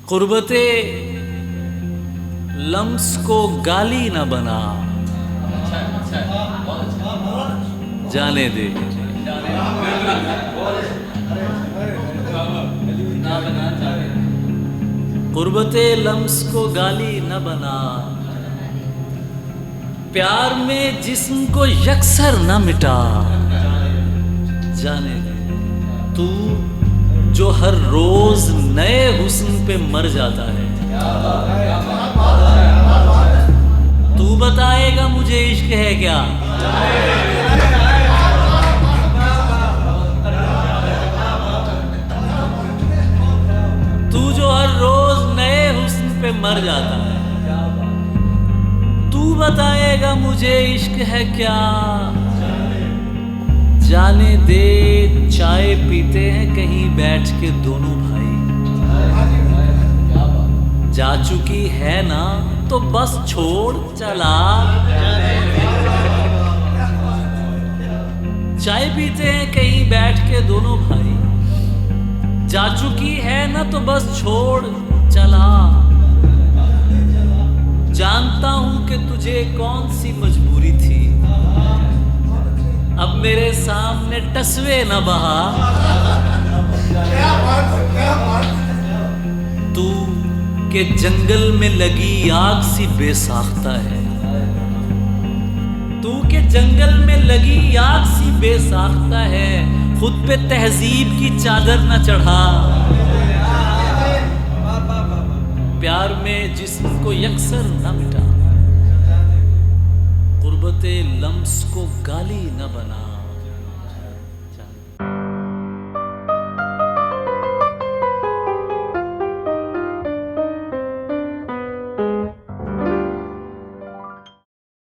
कुर्बते lumps को गाली न बना, जाने दे। कुर्बते लम्स को गाली न बना, प्यार में जिस्म को यकसर न मिटा, जाने दे। तू जो हर रोज नए हुस्न पे मर जाता है, तू बताएगा मुझे इश्क है क्या? तू जो हर रोज नए हुस्न पे मर जाता है, तू बताएगा मुझे इश्क है क्या? जाने दे। चाय पीते हैं कहीं बैठ के दोनों भाई, जा चुकी है ना तो बस छोड़ चला। चाय पीते हैं कहीं बैठ के दोनों भाई, जा चुकी है ना तो बस छोड़ चला। जानता हूं कि तुझे कौन सी मजबूरी थी, अब मेरे सामने टसवे न बहा। तू के जंगल में लगी आग सी बेसाख्ता है, तू के जंगल में लगी आग सी बेसाख्ता है, खुद पे तहजीब की चादर न चढ़ा। प्यार में जिस्म को यकसर न मिटा, कुर्बते लम्स को गाली न बना।